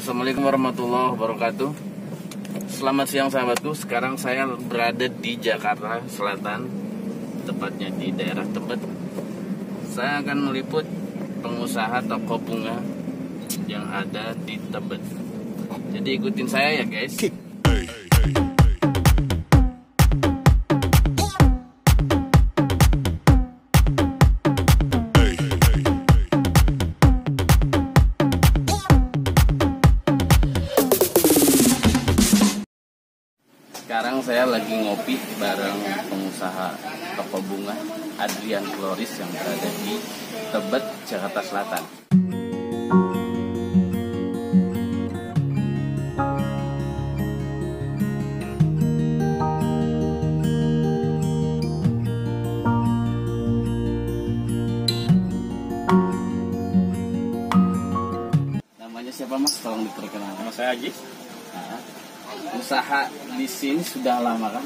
Assalamualaikum warahmatullahi wabarakatuh. Selamat siang sahabatku. Sekarang saya berada di Jakarta Selatan, tepatnya di daerah Tebet. Saya akan meliput pengusaha toko bunga yang ada di Tebet. Jadi ikutin saya ya guys. Sekarang saya lagi ngopi bareng pengusaha toko bunga Adrian Floris yang berada di Tebet, Jakarta Selatan. Namanya siapa Mas? Tolong diperkenalkan. Nama saya Ajis. Usaha di sini sudah lama kan?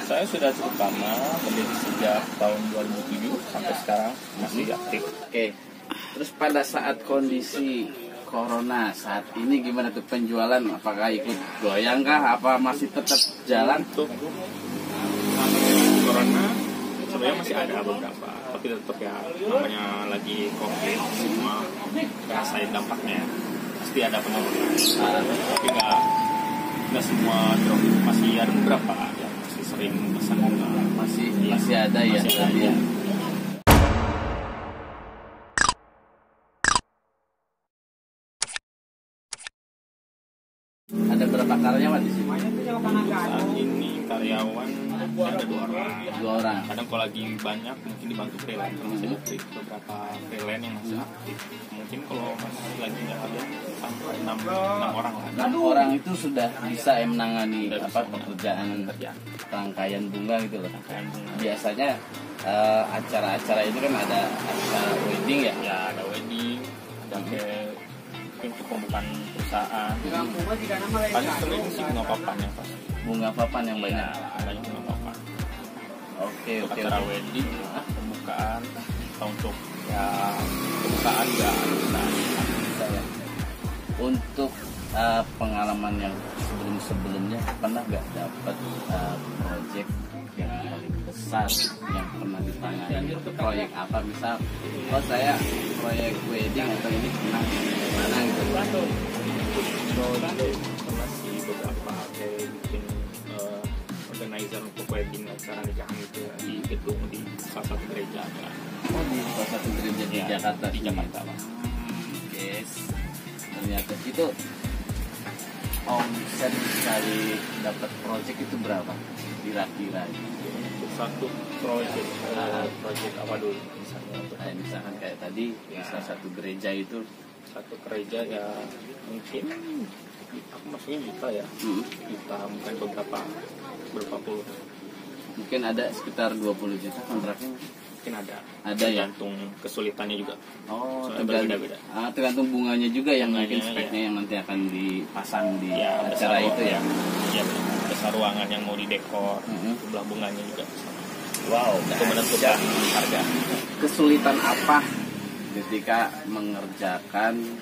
Saya sudah cukup lama, berdiri sejak tahun 2007 sampai sekarang masih aktif. Oke. Terus pada saat kondisi corona saat ini gimana tuh penjualan? Apakah ikut goyang kah? Apa masih tetap jalan? Untuk corona sebenarnya masih ada beberapa, tapi tetap ya namanya lagi COVID, semua rasain dampaknya. Pasti ada penurunan, tapi nggak semua drop, masih ada beberapa yang masih sering pesan bunga, masih ada ya. Masih ada. Ya. Ada berapa karyawan di sini? Saat ini karyawan ada 2 orang. 2 orang. Kadang kalau lagi banyak mungkin dibantu freelance, masih ada beberapa freelance yang masih aktif. Mungkin kalau masih lagi nggak ada sampai 6 orang lah. 6 orang itu sudah bisa menangani pekerjaan rangkaian bunga gitu loh. Biasanya acara-acara itu kan ada acara wedding ya? Ya ada wedding, dan untuk pembukaan perusahaan. Paling sering sih bunga papan yang pasti. Bunga papan yang banyak. Ya, banyak bunga papan. Oke. Acara wedding, pembukaan, atau untuk ya pembukaan ya bisa ya. Untuk pengalaman yang sebelumnya pernah nggak dapat proyek yang paling besar yang pernah ditangani? Itu proyek apa? Misal, saya proyek wedding atau ini pernah mana gitu? Pernah sih beberapa kayak bikin organizer untuk wedding acara nikahan itu di gedung di salah satu gereja. Oh, di salah satu gereja di Jakarta. Di Jakarta. Yes. Ternyata itu omset sekali dapat proyek itu berapa kira-kira? Satu proyek apa dulu misalkan kayak tadi ya. Salah satu gereja itu satu gereja ya mungkin aku masukin juta ya. Juta mungkin berapa puluh, mungkin ada sekitar 20 juta kontraknya. Mungkin ada ya, tergantung kesulitannya juga. Tergantung bunganya juga yang mungkin bunganya, speknya yang nanti akan dipasang di acara besar itu ya. Iya, besar ruangan yang mau didekor, jumlah bunganya juga. Wow, itu menentukan harga. Kesulitan apa ketika mengerjakan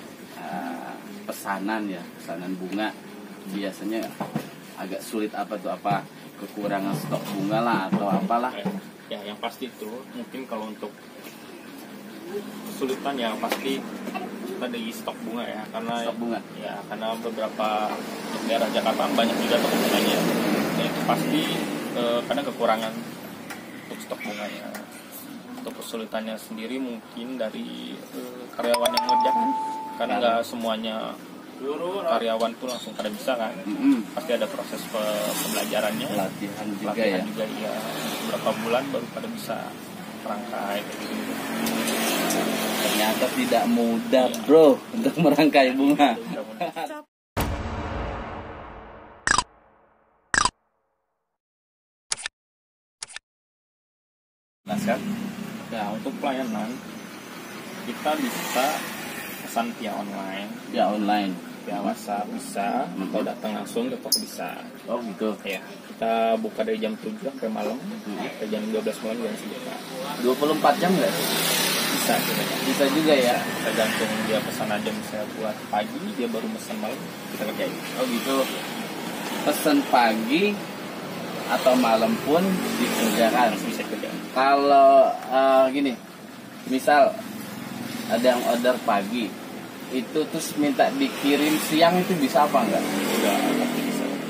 pesanan bunga? Biasanya agak sulit apa tuh? Apa kekurangan stok bunga lah atau apalah? Ya, yang pasti itu mungkin kalau untuk kesulitan yang pasti kita dari stok bunga ya, karena beberapa daerah Jakarta banyak juga toko bunganya. Dan itu pasti kadang kekurangan untuk stok bunganya. Untuk kesulitannya sendiri mungkin dari karyawan yang ngerjakan, karena nggak semuanya karyawan tuh langsung pada bisa kan. Pasti ada proses pembelajarannya, pelatihan juga ya beberapa bulan baru pada bisa merangkai gitu. Ternyata tidak mudah bro untuk merangkai bunga. Ya, untuk pelayanan kita bisa pesan via online. Via WhatsApp bisa, atau datang langsung ke toko bisa. Oh gitu. Ya, kita buka dari jam 7 sampai malam, dari jam 12 malam jam 9. 24 jam nggak? Bisa Bisa juga ya. Tergantung dia pesan aja, misalnya buat pagi dia baru pesan malam kita kerjain. Oh gitu. Pesan pagi atau malam pun dikerjakan. Bisa kerjain. Kalau gini, misal ada yang order pagi, itu terus minta dikirim siang, itu bisa apa enggak?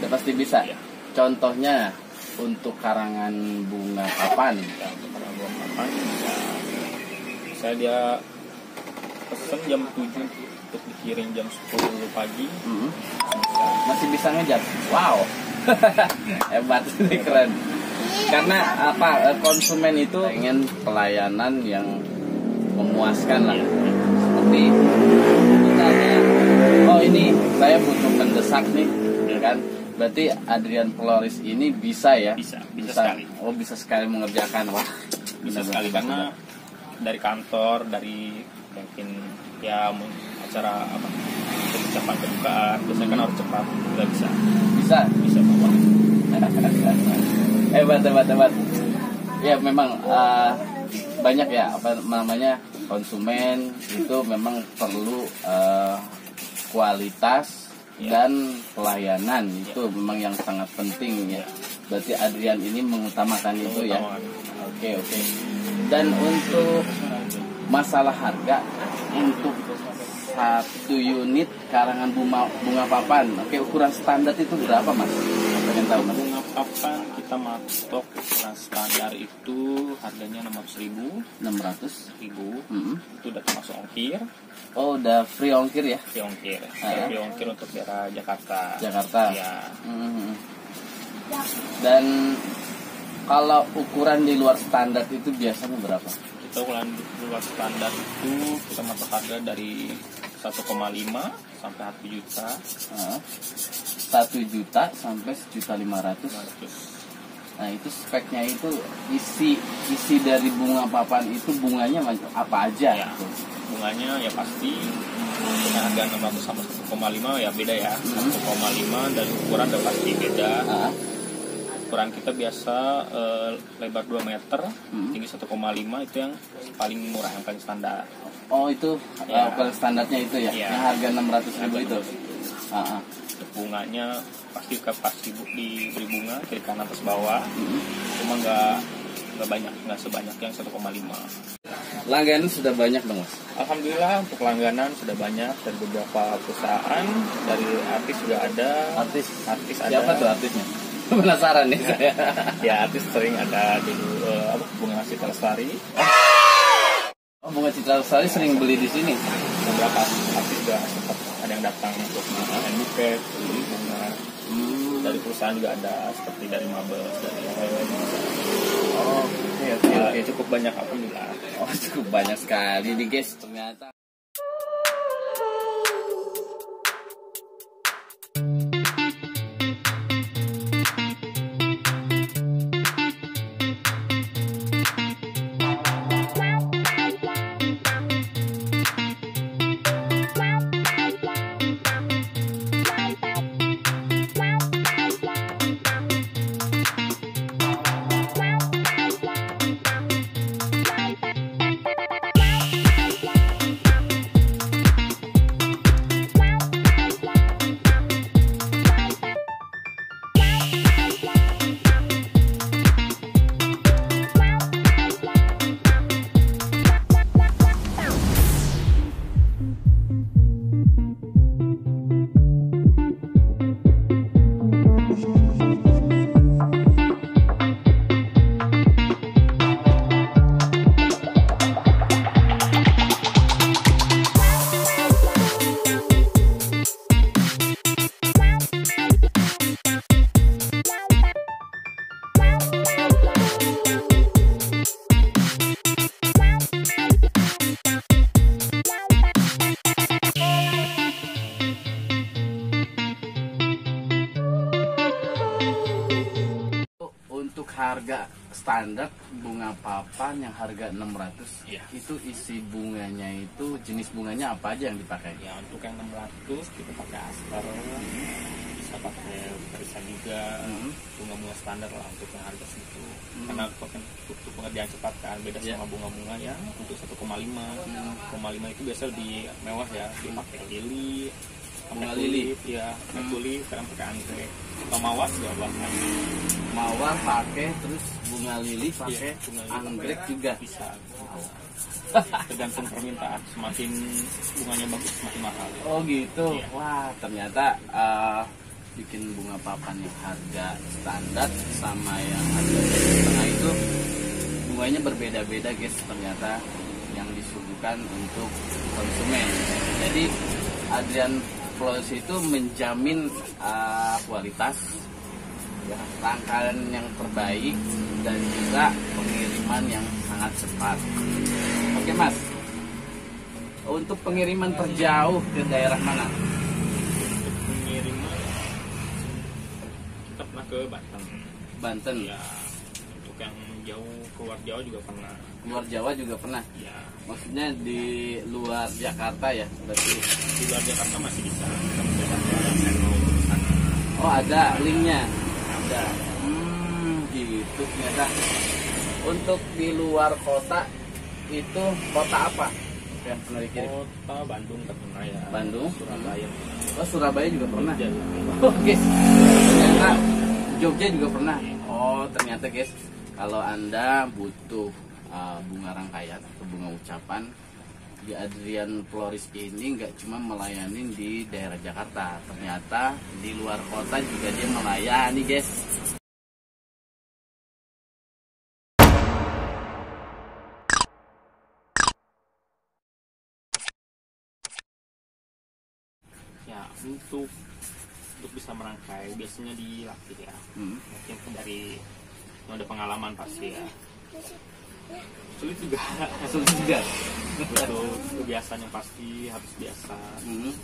Udah pasti bisa. Ya. Contohnya untuk karangan bunga papan. Ya, untuk karangan bunga papan ya, saya dia pesen jam 7 untuk dikirim jam 10 pagi. Masih bisa ngejar. Wow. Hebat, ini keren. Karena apa, konsumen itu ingin pelayanan yang memuaskan lah. Seperti misalnya, oh ini saya butuh mendesak nih, ya kan? Berarti Adrian Floris ini bisa ya? Bisa sekali. Oh, bisa sekali mengerjakan. Wah, bisa sekali karena dari kantor, dari mungkin ya acara apa, ucapan kebukaan, biasanya kan harus cepat, nggak bisa bawa. Hebat. Ya memang banyak ya apa namanya, konsumen itu memang perlu kualitas dan pelayanan, itu memang yang sangat penting ya. Berarti Adrian ini mengutamakan itu ya. Oke. Dan untuk masalah harga, untuk satu unit karangan bunga papan, oke, ukuran standar itu berapa Mas? Pengen tahu Mas. Bunga papan kita matok ukuran standar itu harganya 600.000. Itu udah termasuk ongkir. Oh, udah free ongkir ya? Free ongkir. Free ongkir untuk daerah Jakarta. Ya. Dan kalau ukuran di luar standar itu biasanya berapa? Kita ukuran di luar standar itu kita matok harga dari 1,5 sampai 1 juta. 1 juta sampai 1.500.000. Nah, itu speknya itu isi dari bunga papan itu bunganya apa aja ya? Bunganya ya pasti dengan harga 600 sama 1,5 ya beda ya. 1,5 dan ukuran udah pasti beda. Ukuran kita biasa lebar 2 meter, tinggi 1,5, itu yang paling murah, yang paling standar. Oh, itu ya. Ukuran standarnya itu ya? Yang harga 600.000 itu? Bunganya pasti diberi bunga kiri kanan atas bawah, cuma nggak sebanyak yang 1,5. Langganan sudah banyak dong Mas? Alhamdulillah untuk langganan sudah banyak dari beberapa perusahaan, dari artis juga ada. Artis ada. Siapa tuh artisnya? Penasaran nih saya. Ya, artis sering ada dulu Bunga Citra Lestari. Oh, Bunga Citra Lestari sering beli di sini. Beberapa artis juga sempat ada yang datang untuk main buket, beli bunga. Dari perusahaan juga ada, seperti dari Mabes, dari Oke. Cukup banyak, alhamdulillah. Oh, cukup banyak sekali nih guys ternyata. Harga standar bunga papan yang harga 600 ya. Itu isi bunganya itu jenis bunganya apa aja yang dipakai? Ya, untuk yang 600 kita pakai aster, bisa pakai Persadiga, bunga-bunga standar lah untuk yang harga segitu. Karena untuk pengerjaan cepat kan beda sama bunga-bunga yang untuk 1,5. 1,5 itu biasa lebih mewah ya, dipakai lili, bunga lili ya, tulip, kadang pakai anggrek. Atau mawar juga bahkan. Mawar pakai, terus bunga lili pakai, anggrek juga bisa. Tergantung permintaan, semakin bunganya bagus semakin mahal. Oh gitu. Wah, ternyata bikin bunga papan yang harga standar sama yang harga setengah itu bunganya berbeda-beda guys, ternyata yang disuguhkan untuk konsumen. Jadi Adrian Flores itu menjamin kualitas, ya, rangkaian yang terbaik dan juga pengiriman yang sangat cepat. Oke Mas, untuk pengiriman terjauh ke daerah mana? Untuk pengiriman kita pernah ke Banten. Banten ya. Untuk yang jauh keluar Jawa juga pernah. Luar Jawa juga pernah? Ya. Maksudnya di luar Jakarta ya? Berarti di luar Jakarta masih bisa. Oh ada linknya? Ada. Gitu ternyata. Untuk di luar kota itu kota apa yang pernah dikirim? Kota Bandung pernah ya. Bandung? Surabaya. Oh Surabaya juga pernah? Jogja. Oh guys, ternyata Jogja juga pernah. Oh ternyata guys, kalau Anda butuh bunga rangkaian atau bunga ucapan, di Adrian Flores ini nggak cuma melayani di daerah Jakarta, ternyata di luar kota juga dia melayani guys. Ya, untuk bisa merangkai biasanya dilatih ya. Mungkin dari ada pengalaman pasti ya. Sulit juga. Sulit juga. Butuh kebiasaan yang pasti, harus biasa.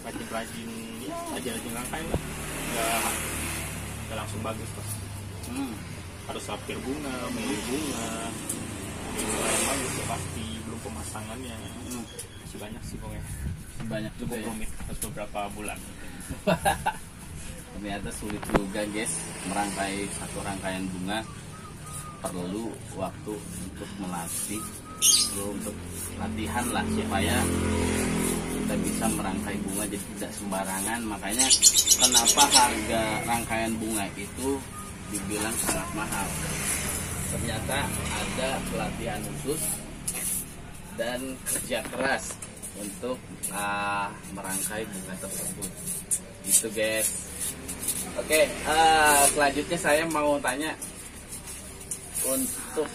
Rajin-rajin, ya rajin-rajin rangkai lah. Nggak langsung bagus pasti. Harus lapir bunga, milih bunga. Yang bagus ya pasti, belum pemasangannya. Masih banyak sih pokoknya. Banyak juga ya. Rumit, harus beberapa bulan. Ternyata sulit juga guys, merangkai satu rangkaian bunga perlu waktu untuk melatih, perlu untuk latihan lah supaya kita bisa merangkai bunga jadi tidak sembarangan. Makanya kenapa harga rangkaian bunga itu dibilang sangat mahal, ternyata ada pelatihan khusus dan kerja keras untuk merangkai bunga tersebut. Gitu guys. Oke, selanjutnya saya mau tanya untuk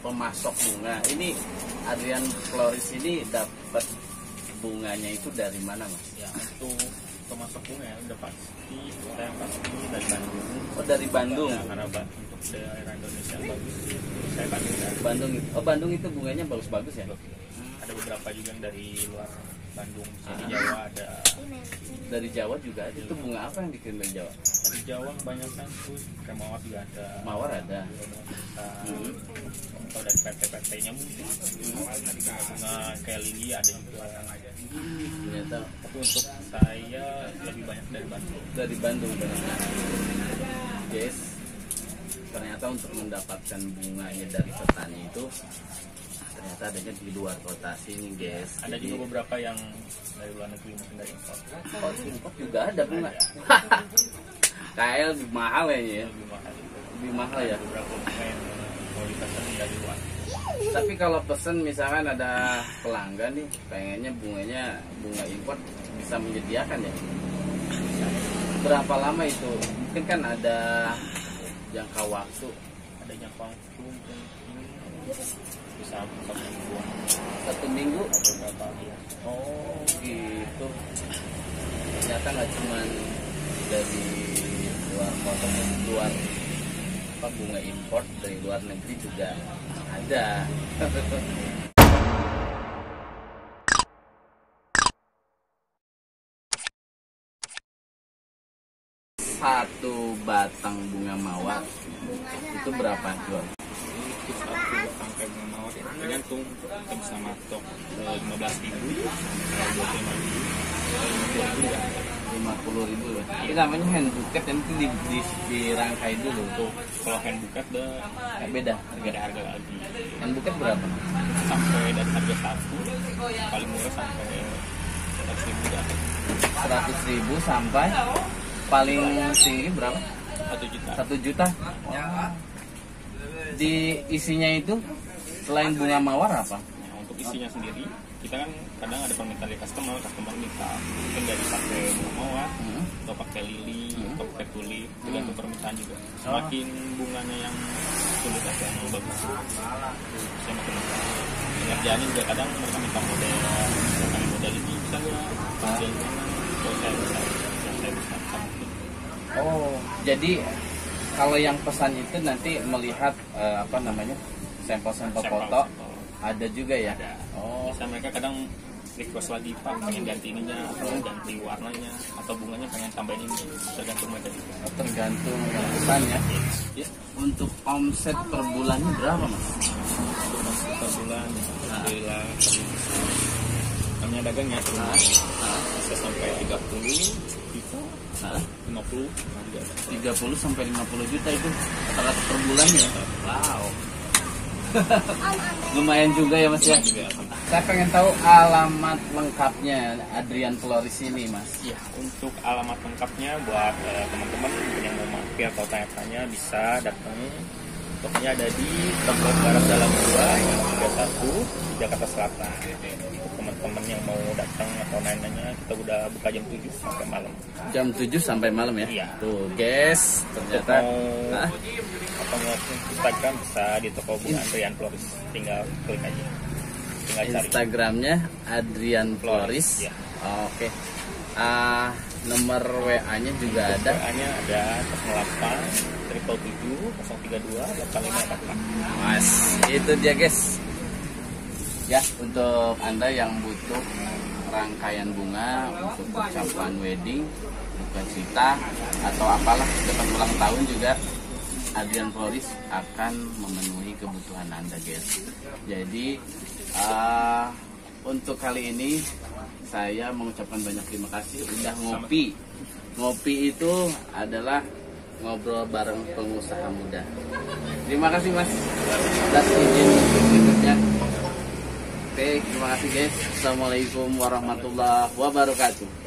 pemasok bunga. Ini Adrian Flores ini dapat bunganya itu dari mana Mas? Ya, untuk pemasok bunga ya udah pasti, yang pasti dari Bandung. Oh dari Bandung. Ya, karena untuk daerah Indonesia bagus. Saya Bandung ya. Bandung. Oh Bandung itu bunganya bagus-bagus ya? Ada beberapa juga yang dari luar Bandung, di Jawa ada. Dari Jawa juga ada. Itu bunga apa yang dikirim dari Jawa? Dari Jawa kebanyakan tuh kayak mawar juga ada. Mawar ada. Atau dari PT-PT-nya mungkin. Bunga kayak lili ada juga. Ternyata. Tapi untuk saya lebih banyak dari Bandung. Dari Bandung banyaknya. Guys, ternyata untuk mendapatkan bunganya dari petani itu ternyata adanya di luar kota sini guys. Ada juga beberapa yang dari luar negeri, mungkin dari impor. Oh impor juga ada bunga. KL lebih mahal ya. Lebih mahal ya. Beberapa bunga yang kualitasnya dari luar. Tapi kalau pesen misalkan ada pelanggan nih pengennya bunganya bunga impor, bisa menyediakan ya? Berapa lama itu? Mungkin kan ada jangka waktu. Ada jangka waktu mungkin bisa 1 minggu. 1 minggu? Atau berapa ya? Oh gitu. Ternyata nggak cuma dari luar kota, luar bunga import dari luar negeri juga ada. Satu batang bunga mawar itu berapa jual? Satu rangkai bunga mawar ya, tergantung kita bisa matok 15.000, 25.000, 20.000 ya. 50.000 ya. Ini namanya hand bouquet, nanti dirangkai dulu tuh. Kalau hand bouquet Beda harga lagi. hand bouquet berapa? Sampai dari harga 1 paling murah sampai 100.000 sampai paling tinggi berapa? 1 juta. 1 juta. Di isinya itu selain bunga mawar apa? Nah, untuk isinya sendiri kita kan kadang ada permintaan dari customer minta mungkin dari pakai bunga mawar atau pakai lili atau pakai tulip, tergantung permintaan juga. Semakin bunganya yang sulit atau yang bagus, saya makin ngerjain juga. Kadang mereka minta model ini bisa nggak, model mana, kalau saya bisa Oh, jadi kalau yang pesan itu nanti melihat sampel-sampel foto ada juga ya? Ada. Oh, Bisa mereka kadang request lagi, Pak, pengen ganti ininya atau ganti warnanya atau bunganya pengen tambahin ini, tergantung mereka juga. tergantung yang pesan ya. Ya, untuk omset per bulannya berapa mas? Untuk per bulan, alhamdulillah namanya dagangnya bisa sampai 30 juta, 50 juga ada. 30 sampai 50 juta itu rata-rata per bulannya. Wow. Lumayan juga ya mas ya. Saya pengen tahu alamat lengkapnya Adrian Floris ini mas. Ya, untuk alamat lengkapnya buat teman-teman yang mau mampir atau tanya-tanya bisa datang. Tokonya ada di Tempat Barat Dalam 2 yang 31 di Jakarta Selatan. Untuk teman-teman yang mau datang atau nanya-nanya, kita udah buka jam 7 sampai malam. Jam 7 sampai malam ya? Iya. Tuh guys, ternyata atau mau Instagram bisa di toko Bunga Adrian Floris. Tinggal klik aja. Tinggal cari. Instagramnya Adrian Floris. Ya. Oke. Nomor WA-nya juga ada. WA-nya ada 08 777 032 8544. Mas, itu dia guys. Ya, untuk Anda yang butuh rangkaian bunga untuk ucapan wedding, bukan cita atau apalah depan ulang tahun juga, Adrian Floris akan memenuhi kebutuhan Anda guys. Jadi untuk kali ini saya mengucapkan banyak terima kasih udah ngopi. Ngopi itu adalah ngobrol bareng pengusaha muda. Terima kasih mas atas izin berikutnya. Oke, terima kasih guys. Assalamualaikum warahmatullahi wabarakatuh.